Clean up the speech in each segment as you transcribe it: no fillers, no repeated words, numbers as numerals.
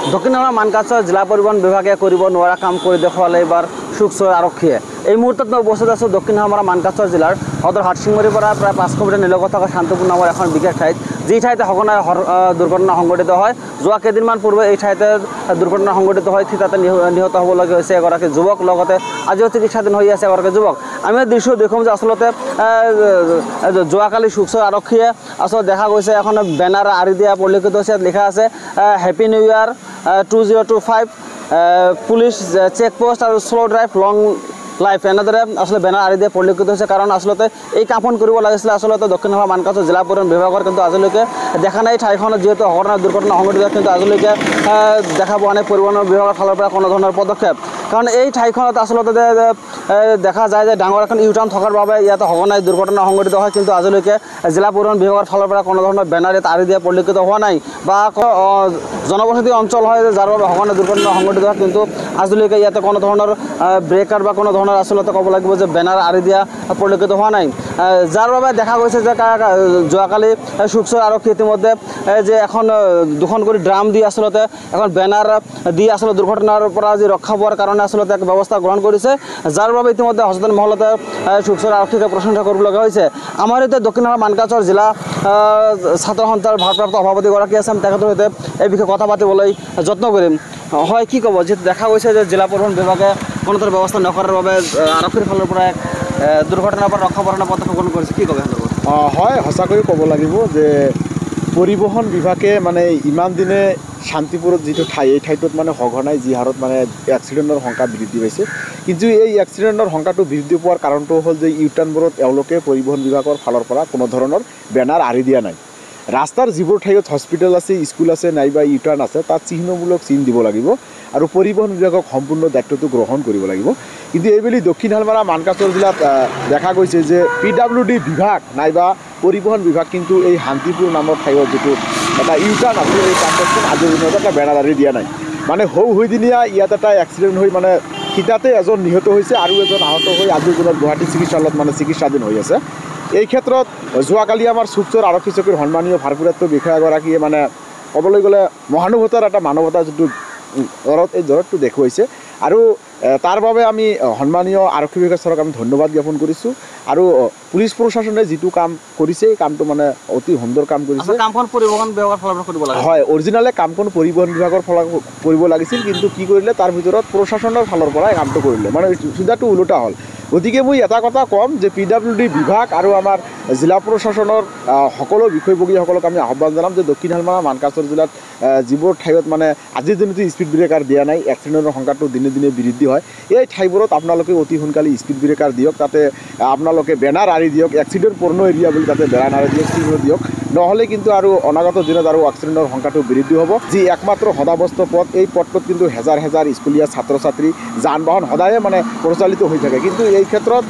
দক্ষিণ কামৰূপ মানকাছাৰ জিলা পৰিবহণ বিভাগে কৰিব নোৱাৰা কাম কৰি দেখুৱালে এইবাৰ চুকছৰ আৰক্ষীয়ে। এই মুহূৰ্তত মই উপস্থিত আছোঁ দক্ষিণ কামৰূপ মানকাছাৰ জিলাৰ সদৰ হাটশিঙিৰ পৰা প্ৰায় 500 মিটাৰ নিলগত থকা শান্তিপুৰ নামৰ এখন বিশেষ ঠাইত, যি ঠাইতে সঘনাই দুৰ্ঘটনা সংঘটিত হয়। যোৱা কেইদিনমান পূৰ্বে এই ঠাইতে দুৰ্ঘটনা সংঘটিত হয়, ঠিক তাতে নিহত হ'বলগীয়া হৈছে এগৰাকী যুৱক, লগতে আজিও চিকিৎসাধীন হৈ আছে এগৰাকী যুৱক। আমি দৃশ্য দেখুৱাম যে আচলতে যোৱাকালি চুকছৰ আৰক্ষীয়ে আচলতে দেখা গৈছে এখন বেনাৰ আঁৰি দিয়া পৰিলক্ষিত হৈছে। ইয়াত লিখা আছে হেপী নিউ ইয়াৰ 2025 পুলিচ চেকপোষ্ট আৰু শ্ল' ড্ৰাইভ লং লাইফ, এনেদৰে আসলে বেনাৰ আঁৰি দিয়া পৰিলক্ষিত হৈছে। কাৰণ আসলতে এই কামখন কৰিব লাগিছিলে আসলতে দক্ষিণ কামৰূপ মানকাছাৰ জিলা পৰিবহণ বিভাগৰ, কিন্তু আজিলৈকে দেখা নাই। ঠাইখনত যিহেতু দুৰ্ঘটনা সংঘটিত হয়, কিন্তু আজিলৈকে দেখা পোৱা নাই পৰিবহণ বিভাগৰ ফালৰ পৰা কোনো ধৰণৰ পদক্ষেপ। কাৰণ এই ঠাইখনত আসলতে দেখা যায় যে ডাঙৰ এখন ইউটাৰ্ণ থকাৰ বাবে ইয়াত সঘনাই দুৰ্ঘটনা সংঘটিত হয়, কিন্তু আজিলৈকে জিলা পৰিবহণ বিভাগৰ ফালৰ পৰা কোনো ধৰণৰ বেনাৰ ইয়াত আঁৰি দিয়া পৰিলক্ষিত হোৱা নাই, বা জনবসতি অঞ্চল হয় যাৰ বাবে সঘনাই দুৰ্ঘটনা সংঘটিত হয়, কিন্তু আজিলৈকে ইয়াতে কোনো ধৰণৰ ব্ৰেকাৰ বা কোনো ধৰণৰ আসলতে ক'ব লাগিব যে বেনাৰ আঁৰি দিয়া পৰিলক্ষিত হোৱা নাই, যাৰ বাবে দেখা গৈছে যে যোৱাকালি চুকছৰ আৰক্ষী ইতিমধ্যে যে দুখন কৰি ড্ৰাম দি আসলতে এখন বেনাৰ দি আসলতে দুৰ্ঘটনাৰ পৰা আজি ৰক্ষা পোৱাৰ কাৰণে আসলতে এক ব্যৱস্থা গ্ৰহণ কৰিছে, যাৰ বাবে ইতিমধ্যে সচেতন মহলতে চুকছৰ আৰক্ষীকে প্ৰশংসা কৰিবলগীয়া হৈছে। আমাৰ এতিয়া দক্ষিণ কামৰূপ মানকাছাৰ জিলা ছাত্ৰ সন্থাৰ ভাৰপ্ৰাপ্ত সভাপতিগৰাকী আছে, তেখেতৰ সৈতে এই বিষয়ে কথা পাতিবলৈ যত্ন কৰিম। হয়, কি ক'ব, যিহেতু দেখা গৈছে যে জিলা পৰিবহণ বিভাগে কোনো ধৰণৰ ব্যৱস্থা নকৰাৰ বাবে আৰক্ষীৰ ফালৰ পৰা দুৰ্ঘটনাৰ পৰা ৰক্ষা কৰাৰ পদক্ষেপ গ্ৰহণ কৰিছে, কি ক'ব? হয়, সঁচাকৈয়ে ক'ব লাগিব যে পৰিবহণ বিভাগে মানে ইমান দিনে শান্তিপুৰত যিটো ঠাই, এই ঠাইটোত মানে সঘনাই যি হাৰত মানে এক্সিডেণ্টৰ সংখ্যা বৃদ্ধি পাইছে, কিন্তু এই এক্সিডেণ্টৰ সংখ্যাটো বৃদ্ধি পোৱাৰ কাৰণটো হ'ল যে ইউটাৰ্ণবোৰত এওঁলোকে পৰিবহণ বিভাগৰ ফালৰ পৰা কোনো ধৰণৰ বেনাৰ আঁৰি দিয়া নাই। ৰাস্তাৰ যিবোৰ ঠাইত হস্পিটেল আছে, স্কুল আছে, নাইবা ইউটাৰ্ণ আছে, তাত চিহ্নমূলক চিন দিব লাগিব আৰু পৰিবহণ বিভাগক সম্পূৰ্ণ দায়িত্বটো গ্ৰহণ কৰিব লাগিব। কিন্তু এইবেলি দক্ষিণ শালমাৰা মানকাছাৰ জিলাত দেখা গৈছে যে PWD বিভাগ নাইবা পৰিবহণ বিভাগ কিন্তু এই শান্তিপুৰ নামৰ ঠাইত যিটো এটা ইউটাৰ্ণ আছে, এই কামখন আজিৰ দিনত এটা বেনাৰ আঁৰি দিয়া নাই। মানে হৈদিনীয়া ইয়াত এটা এক্সিডেণ্ট হৈ মানে সিটাতে এজন নিহত হৈছে আৰু এজন আহত হৈ আজিৰ দিনত গুৱাহাটী চিকিৎসালয়ত মানে চিকিৎসাধীন হৈ আছে। এই ক্ষেত্ৰত যোৱাকালি আমাৰ চুকছৰ আৰক্ষী চকীৰ সন্মানীয় ভাৰপ্ৰাপ্ত বিষয়াগৰাকীয়ে মানে ক'বলৈ গ'লে মহানুভৱতাৰ এটা মানৱতাৰ যিটো এই দৰদটো দেখুৱাইছে, আৰু তাৰ বাবে আমি সন্মানীয় আৰক্ষী বিষয়াক আমি ধন্যবাদ জ্ঞাপন কৰিছোঁ। আৰু পুলিচ প্ৰশাসনে যিটো কাম কৰিছে, এই কামটো মানে অতি সুন্দৰ কাম কৰিছে। কামখন পৰিবহণ বিভাগৰ ফালৰ পৰা কৰিব লাগে। হয়, অৰিজিনালে কামখন পৰিবহণ বিভাগৰ ফালৰ কৰিব লাগিছিল, কিন্তু কি কৰিলে তাৰ ভিতৰত প্ৰশাসনৰ ফালৰ পৰা এই কামটো কৰিলে, মানে চিন্তাটো ওলোটা হ'ল। গতিকে মই এটা কথা ক'ম যে PWD বিভাগ আৰু আমাৰ জিলা প্ৰশাসনৰ সকলো বিষয়ববীয়াসকলক আমি আহ্বান জনাম যে দক্ষিণ শালমাৰা মানকাছাৰ জিলাত যিবোৰ ঠাইত মানে আজিৰ দিনতো স্পীড ব্ৰেকাৰ দিয়া নাই, এক্সিডেণ্টৰ সংখ্যাটো দিনে দিনে বৃদ্ধি হয়, এই ঠাইবোৰত আপোনালোকে অতি সোনকালে স্পীড ব্ৰেকাৰ দিয়ক, তাতে আপোনালোকে বেনাৰ আঁৰি দিয়ক, এক্সিডেণ্ট পূৰ্ণ এৰিয়া বুলি তাতে বেনাৰ আঁৰি দিয়ক, চিহ্ন দিয়ক, নহ'লে কিন্তু আৰু অনাগত দিনত আৰু এক্সিডেণ্টৰ সংখ্যাটো বৃদ্ধি হ'ব। যি একমাত্ৰ সদাৱস্থ পথ, এই পথটোত কিন্তু হেজাৰ হেজাৰ স্কুলীয়া ছাত্ৰ ছাত্ৰী, যান বাহন সদায়ে মানে পৰিচালিত হৈ থাকে। কিন্তু এই ক্ষেত্ৰত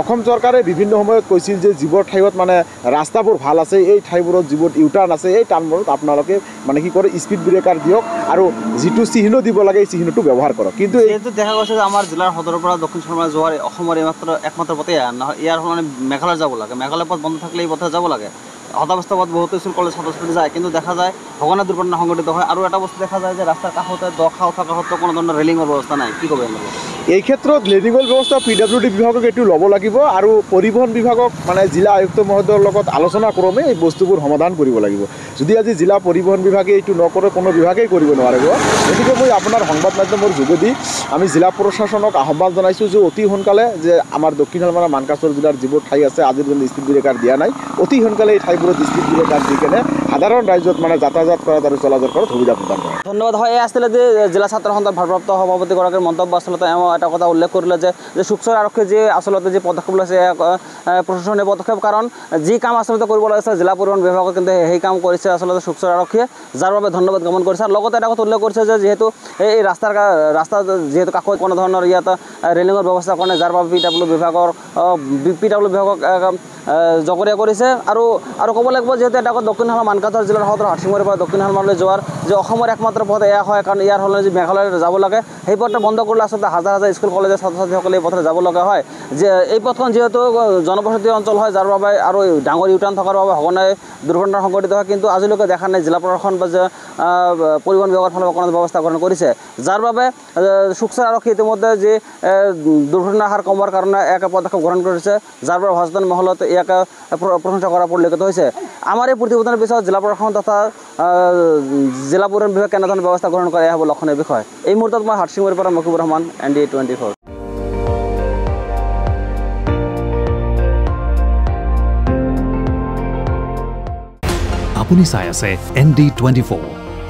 অসম চৰকাৰে বিভিন্ন সময়ত কৈছিল যে যিবোৰ ঠাইত মানে ৰাস্তাবোৰ ভাল আছে, এই ঠাইবোৰত যিবোৰ ইউটাৰ্ণ আছে, এই টাৰ্ণবোৰত আপোনালোকে মানে কি কৰে স্পীড ব্ৰেকাৰ দিয়ক আৰু যিটো চিহ্ন দিব লাগে এই চিহ্নটো ব্যৱহাৰ কৰক। কিন্তু এইটো দেখা গৈছে যে আমাৰ জিলাৰ সদৰৰ পৰা দক্ষিণ শালমাৰা যোৱাৰ অসমৰ একমাত্ৰ পথে নহয়, ইয়াৰ মানে মেঘালয় যাব লাগে, মেঘালয় পথ বন্ধ থাকিলে এই পথে যাব লাগে। সদাৱস্থ পথ বহুতো স্কুল কলেজ ছাত্ৰ ছাত্ৰী যায়, কিন্তু দেখা যায় সঘনাই দুৰ্ঘটনা সংঘটিত হয়। আৰু এটা বস্তু দেখা যায় যে ৰাস্তাৰ কাষতে দখা থকা সত্ত্বেও কোনো ধৰণৰ ৰেলিঙৰ ব্যৱস্থা নাই, কি ক'ব? এই ক্ষেত্ৰত ৰেলিঙৰ ব্যৱস্থা PWD বিভাগক এইটো ল'ব লাগিব, আৰু পৰিবহণ বিভাগক মানে জিলা আয়ুক্ত মহোদয়ৰ লগত আলোচনা ক্ৰমে এই বস্তুবোৰ সমাধান কৰিব লাগিব। যদি আজি জিলা পৰিবহণ বিভাগে এইটো নকৰে, কোনো বিভাগেই কৰিব নোৱাৰিব। গতিকে মই আপোনাৰ সংবাদ মাধ্যমৰ যোগেদি আমি জিলা প্ৰশাসনক আহ্বান জনাইছোঁ যে অতি সোনকালে যে আমাৰ দক্ষিণ শালমাৰা মানকাছাৰ জিলাৰ যিবোৰ ঠাই আছে আজিৰ দিনত স্পীড ব্ৰেকাৰ দিয়া নাই, অতি সোনকালে এই ঠাইবোৰত স্পীড ব্ৰেকাৰ দি কেনে সাধাৰণ ৰাইজত মানে যাতায়াত কৰাত আৰু চলাচল কৰাত সুবিধা প্ৰদান কৰে। ধন্যবাদ। হয়, এই আছিলে যে জিলা ছাত্ৰ সন্থাৰ ভাৰপ্ৰাপ্ত সভাপতিগৰাকীৰ মন্তব্য। আচলতে এটা কথা উল্লেখ কৰিলে যে চুকছৰ আৰক্ষীয়ে যি আচলতে যি পদক্ষেপ লৈছে প্ৰশাসনীয় পদক্ষেপ, কাৰণ যি কাম আচলতে কৰিব লাগিছে জিলা পৰিবহণ বিভাগত, কিন্তু সেই কাম কৰিছে আচলতে চুকছৰ আৰক্ষীয়ে, যাৰ বাবে ধন্যবাদ জ্ঞাপন কৰিছে। আৰু লগতে এটা কথা উল্লেখ কৰিছে যে যিহেতু এই ৰাস্তা যিহেতু কাষত কোনো ধৰণৰ ইয়াত ৰেলিঙৰ ব্যৱস্থা কৰা নাই, যাৰ বাবে PWD বিভাগক জগৰীয়া কৰিছে। আৰু আৰু ক'ব লাগিব যিহেতু এটা দক্ষিণ হালমা মানকাছাৰ জিলাৰ সদৰ হাটশিঙিৰ পৰা দক্ষিণ হালমালৈ যোৱাৰ যে অসমৰ একমাত্ৰ পথ এয়া হয়, কাৰণ ইয়াৰ সলনি যি মেঘালয়লৈ যাব লাগে সেই পথটো বন্ধ কৰিলে আচলতে হাজাৰ হাজাৰ স্কুল কলেজৰ ছাত্ৰ ছাত্ৰীসকলে এই পথে যাব লগা হয়। যে এই পথখন যিহেতু জনবসতি অঞ্চল হয়, যাৰ বাবে আৰু ডাঙৰ ইউটাৰ্ণ থকাৰ বাবে সঘনাই দুৰ্ঘটনা সংঘটিত হয়, কিন্তু আজিলৈকে দেখা নাই জিলা প্ৰশাসন বা যে পৰিবহণ বিভাগৰ ফালৰ পৰা কোনো ব্যৱস্থা গ্ৰহণ কৰিছে, যাৰ বাবে শুকচাৰ আৰক্ষী ইতিমধ্যে যি দুৰ্ঘটনাৰ হাৰ কমোৱাৰ কাৰণে এক পদক্ষেপ গ্ৰহণ কৰিছে, যাৰ বাবে সচেতন মহলত ইয়াক প্ৰশংসা কৰা পৰিলক্ষিত হৈছে। আমাৰ এই প্ৰতিবেদনৰ পিছত জিলা প্ৰশাসন তথা জিলা পৰিবহণ বিভাগ কেনেধৰণৰ ব্যৱস্থা গ্ৰহণ কৰে এয়া হ'ব লক্ষণীয় বিষয়। এই মুহূৰ্তত মই হাটশিঙিৰ পৰা মকিবুৰ ৰহমান, ND24। আপুনি চাই আছে ND24,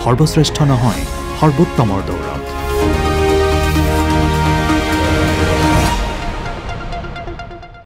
সৰ্বশ্ৰেষ্ঠ নহয় সৰ্বোত্তমৰ দৌৰ।